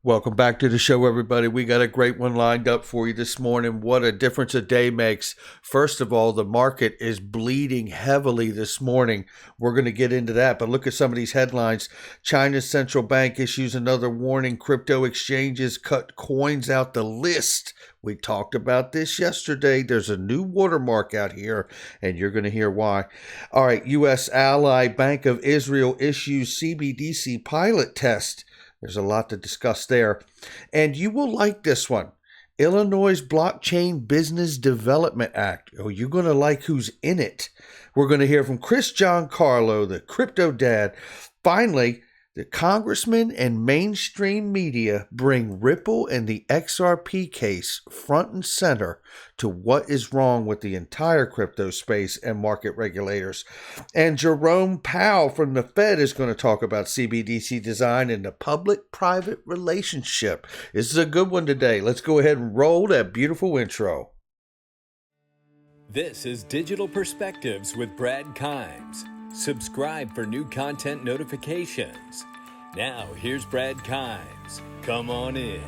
Welcome back to the show, everybody. We got a great one lined up for you this morning. What a difference a day makes. First of all, the market is bleeding heavily this morning. We're going to get into that, but look at some of these headlines. China's central bank issues another warning. Crypto exchanges cut coins out the list. We talked about this yesterday. There's a new watermark out here, and you're going to hear why. All right, U.S. ally Bank of Israel issues CBDC pilot test. There's a lot to discuss there. And you will like this one. Illinois Blockchain Business Development Act. Oh, you're going to like who's in it. We're going to hear from Giancarlo, the crypto dad. Finally, the Congressman and MainStreamMedia bring Ripple and the XRP case front and center to what is wrong with the entire crypto space and market regulators. And Jerome Powell from the Fed is going to talk about CBDC design and the public-private relationship. This is a good one today. Let's go ahead and roll that beautiful intro. This is Digital Perspectives with Brad Kimes. Subscribe for new content notifications. Now, here's Brad Kimes. Come on in.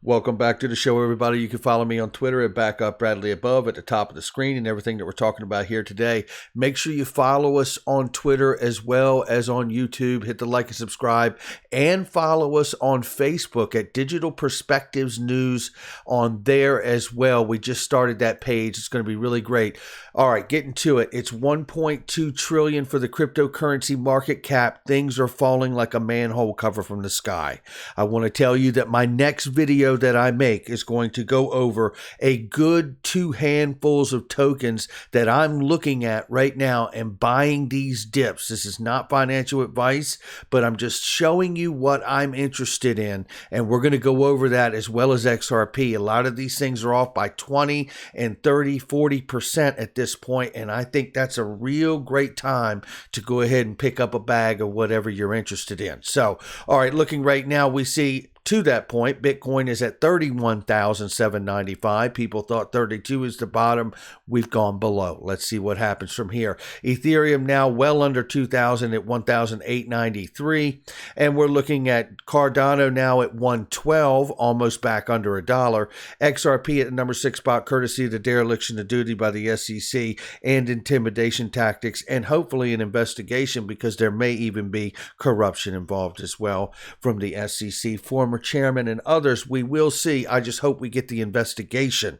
Welcome back to the show, everybody. You can follow me on Twitter at BackupBradleyAbove at the top of the screen and everything that we're talking about here today. Make sure you follow us on Twitter as well as on YouTube. Hit the like and subscribe, and follow us on Facebook at Digital Perspectives News on there as well. We just started that page. It's going to be really great. All right, getting to it. It's $1.2 trillion for the cryptocurrency market cap. Things are falling like a manhole cover from the sky. I want to tell you that my next video that I make is going to go over a good 2 handfuls of tokens that I'm looking at right now and buying these dips. This is not financial advice, but I'm just showing you what I'm interested in. And we're going to go over that as well as XRP. A lot of these things are off by 20 and 30, 40% at this point. And I think that's a real great time to go ahead and pick up a bag of whatever you're interested in. So, all right, looking right now, we see to that point, Bitcoin is at 31,795. People thought 32 is the bottom. We've gone below. Let's see what happens from here. Ethereum now well under 2,000 at 1,893. And we're looking at Cardano now at 112, almost back under $1. XRP at the number 6 spot, courtesy of the dereliction of duty by the SEC and intimidation tactics, and hopefully an investigation, because there may even be corruption involved as well from the SEC, former chairman and others. We will see. I just hope we get the investigation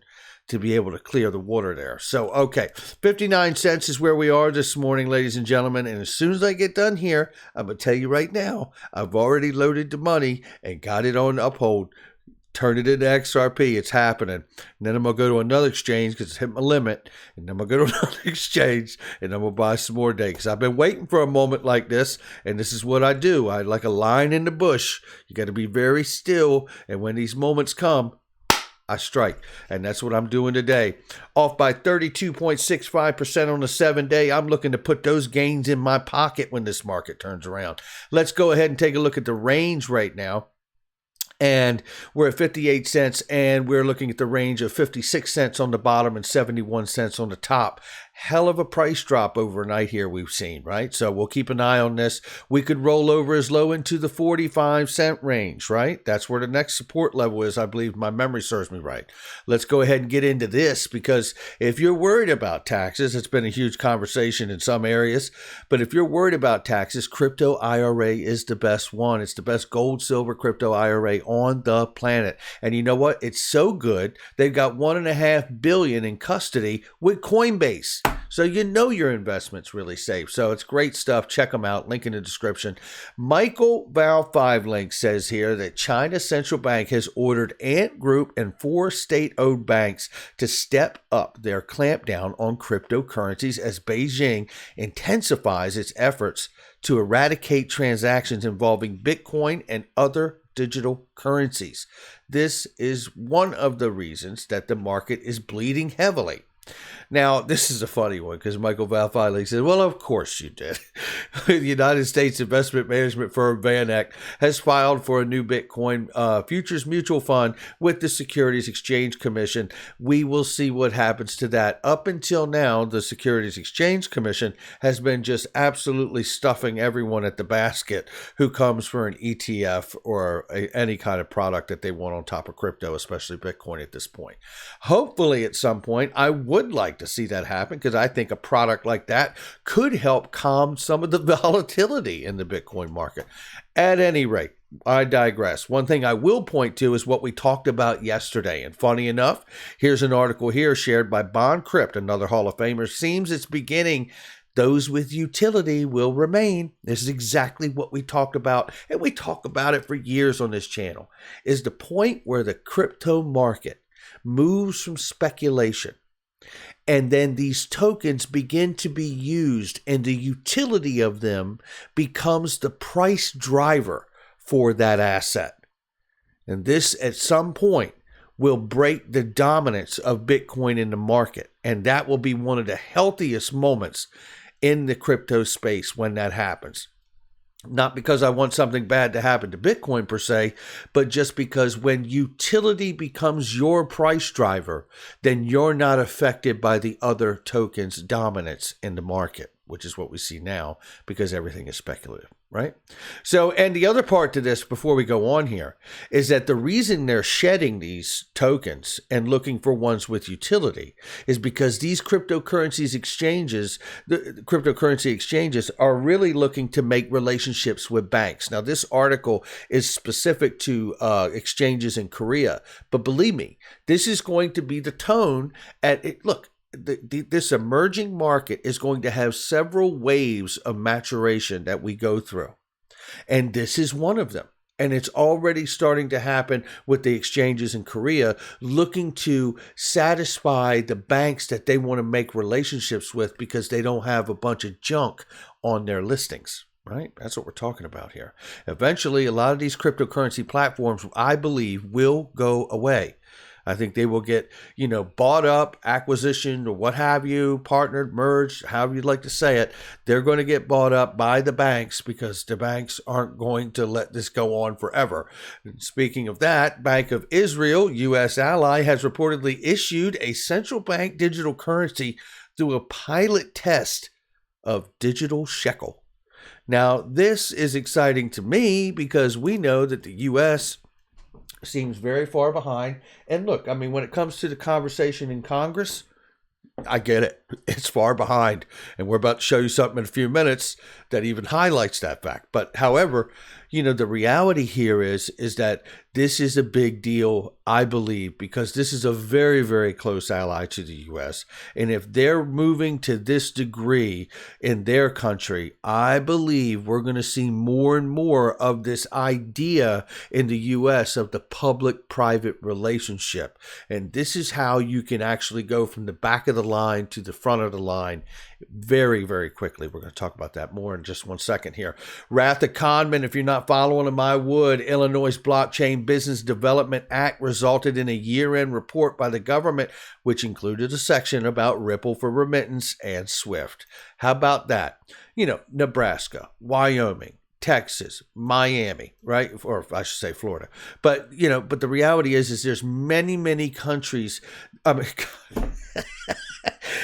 to be able to clear the water there. So, okay, 59 cents is where we are this morning, ladies and gentlemen. And as soon as I get done here, I'm going to tell you right now, I've already loaded the money and got it on Uphold. Turn it into XRP. It's happening. And then I'm going to go to another exchange because it's hit my limit. And then I'm going to go to another exchange and I'm going to buy some more today, because I've been waiting for a moment like this. And this is what I do. I like a lion in the bush. You got to be very still. And when these moments come, I strike. And that's what I'm doing today. Off by 32.65% on the 7-day. I'm looking to put those gains in my pocket when this market turns around. Let's go ahead and take a look at the range right now. And we're at 58 cents, and we're looking at the range of 56 cents on the bottom and 71 cents on the top. Hell of a price drop overnight here we've seen, right? So we'll keep an eye on this. We could roll over as low into the 45-cent range, right? That's where the next support level is, I believe my memory serves me right. Let's go ahead and get into this, because if you're worried about taxes, it's been a huge conversation in some areas, but if you're worried about taxes, crypto IRA is the best one. It's the best gold, silver crypto IRA on the planet. And you know what? It's so good, they've got $1.5 billion in custody with Coinbase. So you know your investment's really safe. So it's great stuff. Check them out. Link in the description. Michael Val 5 Link says here that China's central bank has ordered Ant Group and 4 state-owned banks to step up their clampdown on cryptocurrencies as Beijing intensifies its efforts to eradicate transactions involving Bitcoin and other digital currencies. This is one of the reasons that the market is bleeding heavily. Now, this is a funny one because Michael Valfile said, well, of course you did. The United States investment management firm VanEck has filed for a new Bitcoin futures mutual fund with the Securities Exchange Commission. We will see what happens to that. Up until now, the Securities Exchange Commission has been just absolutely stuffing everyone at the basket who comes for an ETF or any kind of product that they want on top of crypto, especially Bitcoin at this point. Hopefully, at some point, I would like to see that happen because I think a product like that could help calm some of the volatility in the Bitcoin market. At any rate, I digress. One thing I will point to is what we talked about yesterday. And funny enough, here's an article here shared by Bond Crypt, another Hall of Famer. Seems it's beginning. Those with utility will remain. This is exactly what we talked about, and we talk about it for years on this channel, is the point where the crypto market moves from speculation, and then these tokens begin to be used, and the utility of them becomes the price driver for that asset. And this, at some point, will break the dominance of Bitcoin in the market, and that will be one of the healthiest moments in the crypto space when that happens. Not because I want something bad to happen to Bitcoin per se, but just because when utility becomes your price driver, then you're not affected by the other tokens' dominance in the market, which is what we see now because everything is speculative, right? So, and the other part to this before we go on here is that the reason they're shedding these tokens and looking for ones with utility is because these cryptocurrency exchanges are really looking to make relationships with banks. Now, this article is specific to exchanges in Korea, but believe me, this is going to be the tone at it. Look, this emerging market is going to have several waves of maturation that we go through. And this is one of them. And it's already starting to happen with the exchanges in Korea looking to satisfy the banks that they want to make relationships with because they don't have a bunch of junk on their listings. Right? That's what we're talking about here. Eventually, a lot of these cryptocurrency platforms, I believe, will go away. I think they will get, bought up, acquisition, or what have you, partnered, merged, however you'd like to say it. They're going to get bought up by the banks because the banks aren't going to let this go on forever. And speaking of that, Bank of Israel, U.S. ally, has reportedly issued a central bank digital currency through a pilot test of digital shekel. Now, this is exciting to me because we know that the U.S. seems very far behind. And look, I mean, when it comes to the conversation in Congress, I get it. It's far behind. And we're about to show you something in a few minutes that even highlights that fact. But however, the reality here is that this is a big deal, I believe, because this is a very, very close ally to the U.S. And if they're moving to this degree in their country, I believe we're going to see more and more of this idea in the U.S. of the public-private relationship. And this is how you can actually go from the back of the line to the front of the line very, very quickly. We're going to talk about that more in just 1 second here. Wrath of Conman, if you're not following him, I would. Illinois' Blockchain Business Development Act resulted in a year-end report by the government, which included a section about Ripple for remittance and SWIFT. How about that? Nebraska, Wyoming, Texas, Miami, right? Or I should say Florida. But, but the reality is there's many, many countries.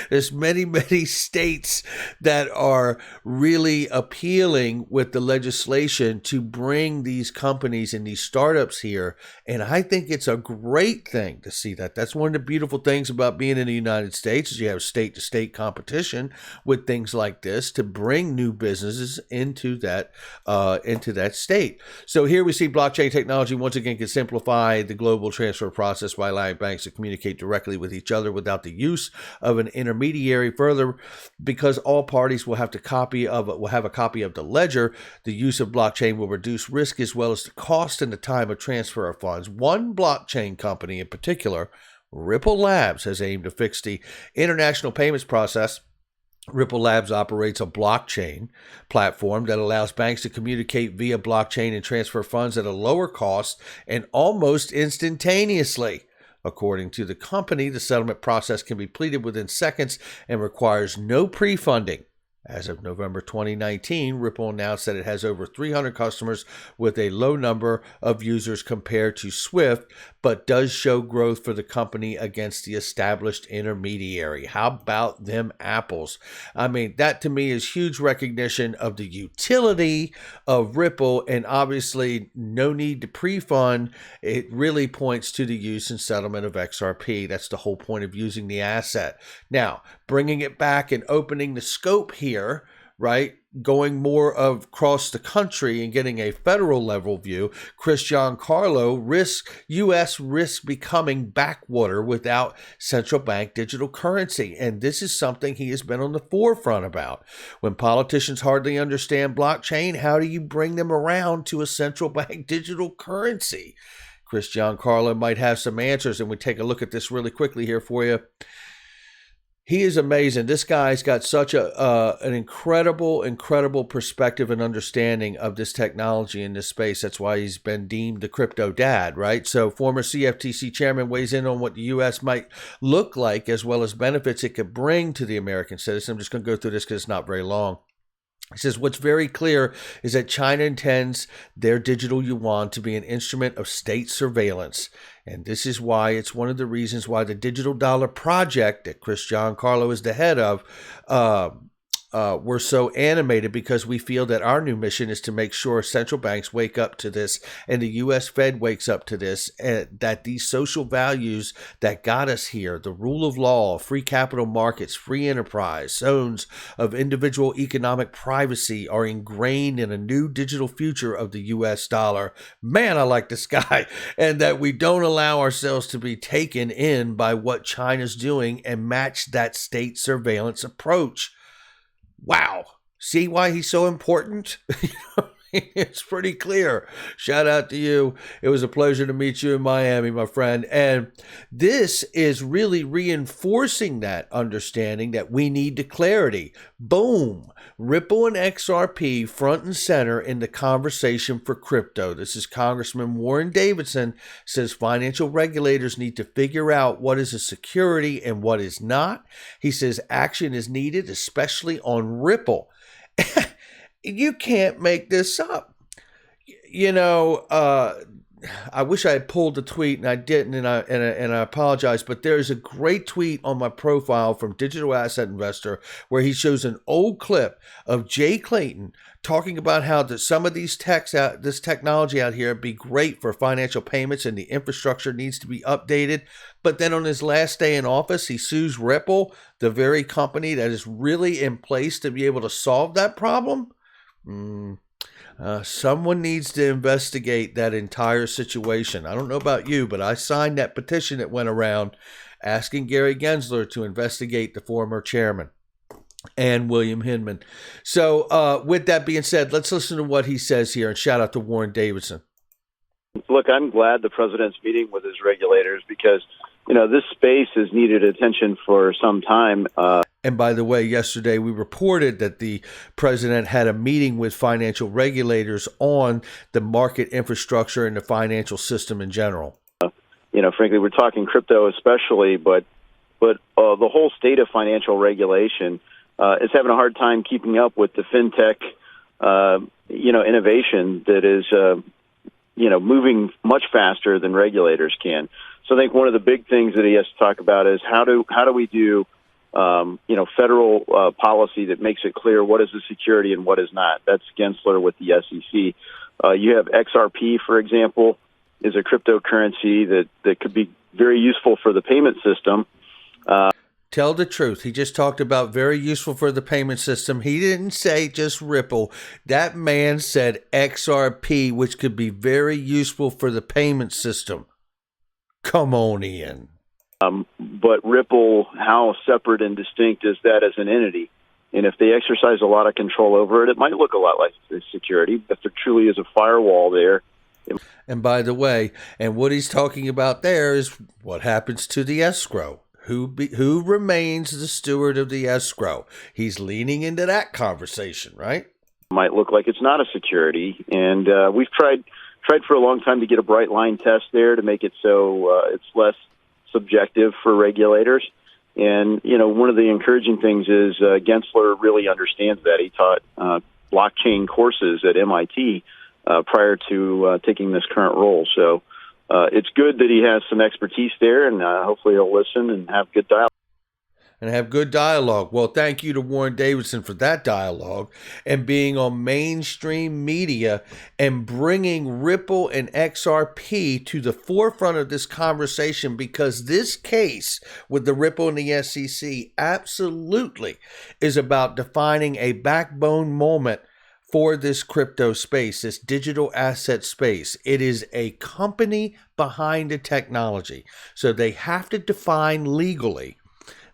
There's many, many states that are really appealing with the legislation to bring these companies and these startups here. And I think it's a great thing to see that. That's one of the beautiful things about being in the United States is you have state-to-state competition with things like this to bring new businesses into that state. So here we see blockchain technology once again can simplify the global transfer process by allowing banks to communicate directly with each other without the use of an intermediary. Further, because all parties will have a copy of the ledger, the use of blockchain will reduce risk as well as the cost and the time of transfer of funds. One blockchain company in particular, Ripple Labs, has aimed to fix the international payments process. Ripple Labs operates a blockchain platform that allows banks to communicate via blockchain and transfer funds at a lower cost and almost instantaneously. According to the company, the settlement process can be pleaded within seconds and requires no pre-funding. As of November 2019, Ripple announced that it has over 300 customers with a low number of users compared to Swift, but does show growth for the company against the established intermediary. How about them apples? I mean, that to me is huge recognition of the utility of Ripple, and obviously no need to pre-fund. It really points to the use and settlement of XRP. That's the whole point of using the asset. Now, bringing it back and opening the scope here, right? Going more of across the country and getting a federal level view, Giancarlo U.S. risks becoming backwater without central bank digital currency. And this is something he has been on the forefront about. When politicians hardly understand blockchain, how do you bring them around to a central bank digital currency? Giancarlo might have some answers, and we take a look at this really quickly here for you. He is amazing. This guy's got such an incredible perspective and understanding of this technology in this space. That's why he's been deemed the crypto dad, right? So former CFTC chairman weighs in on what the U.S. might look like as well as benefits it could bring to the American citizen. I'm just going to go through this because it's not very long. He says, what's very clear is that China intends their digital yuan to be an instrument of state surveillance. And this is why it's one of the reasons why the Digital Dollar Project that Giancarlo is the head of, we're so animated, because we feel that our new mission is to make sure central banks wake up to this and the U.S. Fed wakes up to this, and that these social values that got us here, the rule of law, free capital markets, free enterprise, zones of individual economic privacy are ingrained in a new digital future of the U.S. dollar. Man, I like this guy. And that we don't allow ourselves to be taken in by what China's doing and match that state surveillance approach. Wow. See why he's so important? It's pretty clear. Shout out to you. It was a pleasure to meet you in Miami, my friend. And this is really reinforcing that understanding that we need the clarity. Boom. Ripple and XRP front and center in the conversation for crypto. This is Congressman Warren Davidson says financial regulators need to figure out what is a security and what is not. He says action is needed, especially on Ripple. You can't make this up. You know, I wish I had pulled the tweet and I didn't, and I apologize, but there's a great tweet on my profile from Digital Asset Investor where he shows an old clip of Jay Clayton talking about how some of these this technology out here be great for financial payments and the infrastructure needs to be updated. But then on his last day in office, he sues Ripple, the very company that is really in place to be able to solve that problem. Someone needs to investigate that entire situation. I don't know about you, but I signed that petition that went around asking Gary Gensler to investigate the former chairman and William Hinman. So with that being said, let's listen to what he says here, and shout out to Warren Davidson. Look, I'm glad the president's meeting with his regulators because, you know, this space has needed attention for some time. And by the way, yesterday we reported that the president had a meeting with financial regulators on the market infrastructure and the financial system in general. You know, frankly, we're talking crypto especially, but the whole state of financial regulation is having a hard time keeping up with the fintech, innovation that is, moving much faster than regulators can. So I think one of the big things that he has to talk about is how do we do federal policy that makes it clear what is a security and what is not. That's Gensler with the SEC. You have XRP, for example, is a cryptocurrency that could be very useful for the payment system. Tell the truth. He just talked about very useful for the payment system. He didn't say just Ripple. That man said XRP, which could be very useful for the payment system. Come on, Ian. But Ripple, how separate and distinct is that as an entity? And if they exercise a lot of control over it, it might look a lot like security, but there truly is a firewall there. And by the way, and what he's talking about there is what happens to the escrow. Who remains the steward of the escrow? He's leaning into that conversation, right? Might look like it's not a security, and we've tried for a long time to get a bright line test there to make it so it's less subjective for regulators. And, one of the encouraging things is Gensler really understands that. He taught blockchain courses at MIT prior to taking this current role. So it's good that he has some expertise there, and hopefully he'll listen and have good dialogue. Well, thank you to Warren Davidson for that dialogue and being on mainstream media and bringing Ripple and XRP to the forefront of this conversation, because this case with the Ripple and the SEC absolutely is about defining a backbone moment for this crypto space, this digital asset space. It is a company behind the technology. So they have to define legally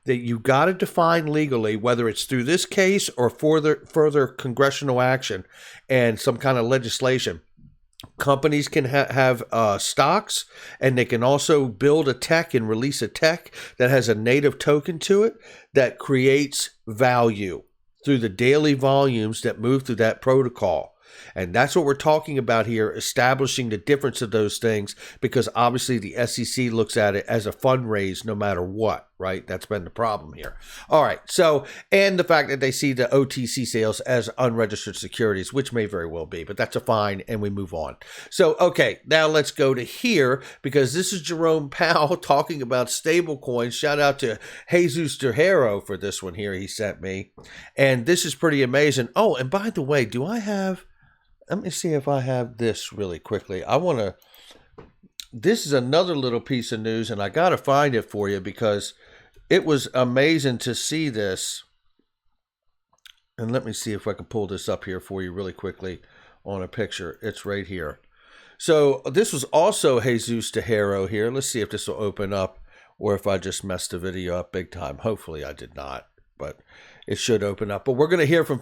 that you got to define legally, whether it's through this case or further congressional action and some kind of legislation. Companies can have stocks, and they can also build a tech and release a tech that has a native token to it that creates value through the daily volumes that move through that protocol. And that's what we're talking about here, establishing the difference of those things, because obviously the SEC looks at it as a fundraise no matter what, right? That's been the problem here. All right. So, and the fact that they see the OTC sales as unregistered securities, which may very well be, but that's a fine, and we move on. So, okay, now let's go to here, because this is Jerome Powell talking about stable coins. Shout out to Jesus Tejero for this one here he sent me. And this is pretty amazing. Oh, and by the way, let me see if I have this really quickly. This is another little piece of news, and I got to find it for you because it was amazing to see this. And let me see if I can pull this up here for you really quickly on a picture. It's right here. So this was also Jesus Tejero here. Let's see if this will open up or if I just messed the video up big time. Hopefully I did not, but it should open up. But we're going to hear from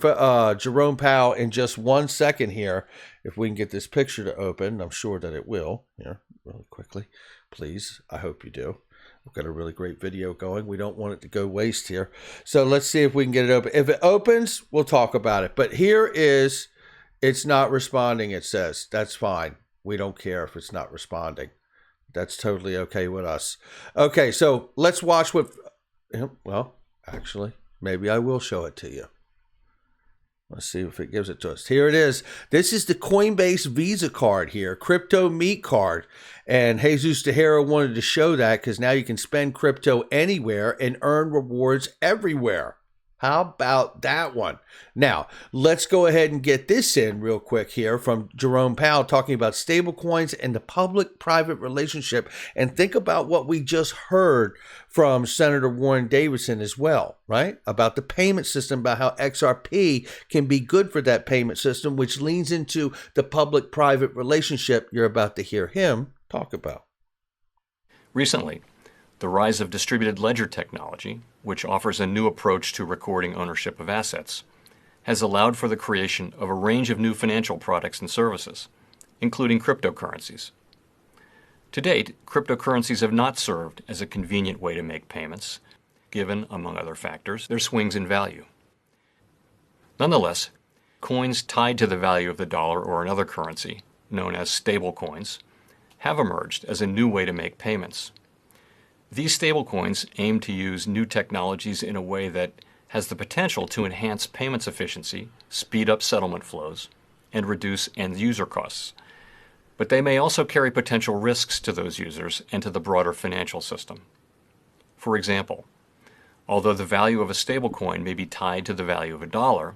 Jerome Powell in just 1 second here. If we can get this picture to open, I'm sure that it will. Here, really quickly, please. I hope you do. We've got a really great video going. We don't want it to go waste here. So let's see if we can get it open. If it opens, we'll talk about it. But here is, it's not responding, it says. That's fine. We don't care if it's not responding. That's totally okay with us. Okay, so let's watch what, well, actually, maybe I will show it to you. Let's see if it gives it to us. Here it is. This is the Coinbase Visa card here, crypto meat card. And Jesus Tejero wanted to show that because now you can spend crypto anywhere and earn rewards everywhere. How about that one? Now, let's go ahead and get this in real quick here from Jerome Powell talking about stablecoins and the public-private relationship. And think about what we just heard from Senator Warren Davidson as well, right? About the payment system, about how XRP can be good for that payment system, which leans into the public-private relationship you're about to hear him talk about. Recently, the rise of distributed ledger technology, which offers a new approach to recording ownership of assets, has allowed for the creation of a range of new financial products and services, including cryptocurrencies. To date, cryptocurrencies have not served as a convenient way to make payments, given, among other factors, their swings in value. Nonetheless, coins tied to the value of the dollar or another currency, known as stablecoins, have emerged as a new way to make payments. These stablecoins aim to use new technologies in a way that has the potential to enhance payments efficiency, speed up settlement flows, and reduce end-user costs. But they may also carry potential risks to those users and to the broader financial system. For example, although the value of a stablecoin may be tied to the value of a dollar,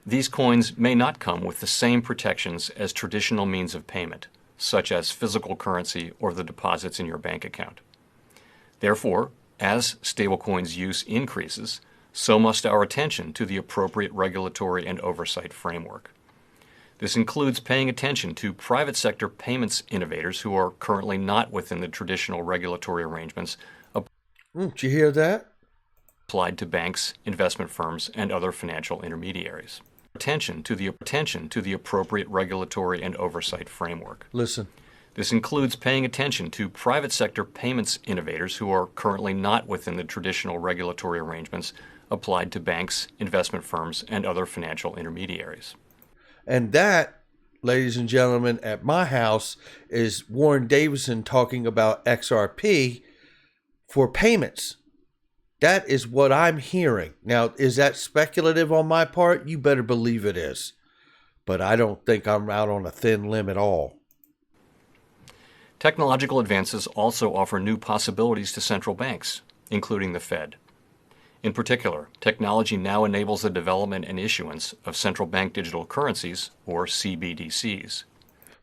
these coins may not come with the same protections as traditional means of payment, such as physical currency or the deposits in your bank account. Therefore, as stablecoins' use increases, so must our attention to the appropriate regulatory and oversight framework. This includes paying attention to private sector payments innovators who are currently not within the traditional regulatory arrangements Did you hear that? applied to banks, investment firms, and other financial intermediaries. Attention to the appropriate regulatory and oversight framework. Listen. This includes paying attention to private sector payments innovators who are currently not within the traditional regulatory arrangements applied to banks, investment firms, and other financial intermediaries. And that, ladies and gentlemen, at my house is Warren Davidson talking about XRP for payments. That is what I'm hearing. Now, is that speculative on my part? You better believe it is. But I don't think I'm out on a thin limb at all. Technological advances also offer new possibilities to central banks, including the Fed. In particular, technology now enables the development and issuance of central bank digital currencies, or CBDCs.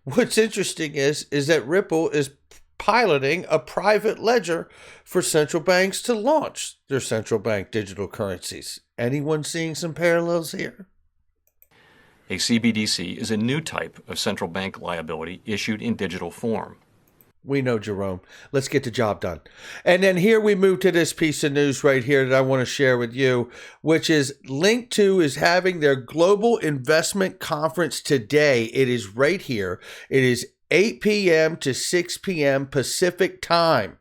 What's interesting is that Ripple is piloting a private ledger for central banks to launch their central bank digital currencies. Anyone seeing some parallels here? A CBDC is a new type of central bank liability issued in digital form. We know, Jerome. Let's get the job done. And then here we move to this piece of news right here that I want to share with you, which is Link2 is having their global investment conference today. It is right here. It is 8 p.m. to 6 p.m. Pacific time.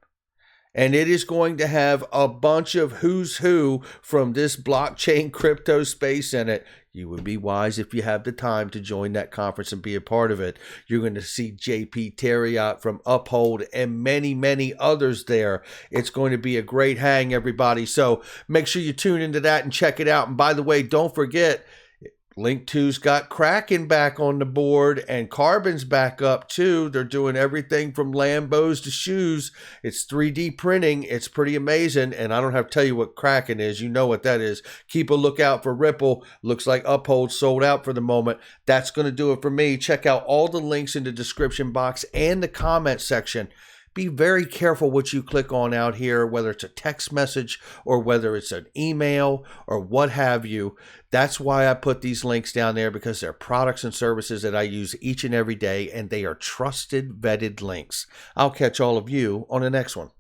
And it is going to have a bunch of who's who from this blockchain crypto space in it. You would be wise if you have the time to join that conference and be a part of it. You're going to see JP Terriot from Uphold and many, many others there. It's going to be a great hang, everybody. So make sure you tune into that and check it out. And by the way, don't forget, Link2's got Kraken back on the board and Carbon's back up too. They're doing everything from Lambos to shoes. It's 3D printing. It's pretty amazing. And I don't have to tell you what Kraken is. You know what that is. Keep a lookout for Ripple. Looks like Uphold sold out for the moment. That's going to do it for me. Check out all the links in the description box and the comment section. Be very careful what you click on out here, whether it's a text message or whether it's an email or what have you. That's why I put these links down there, because they're products and services that I use each and every day, and they are trusted, vetted links. I'll catch all of you on the next one.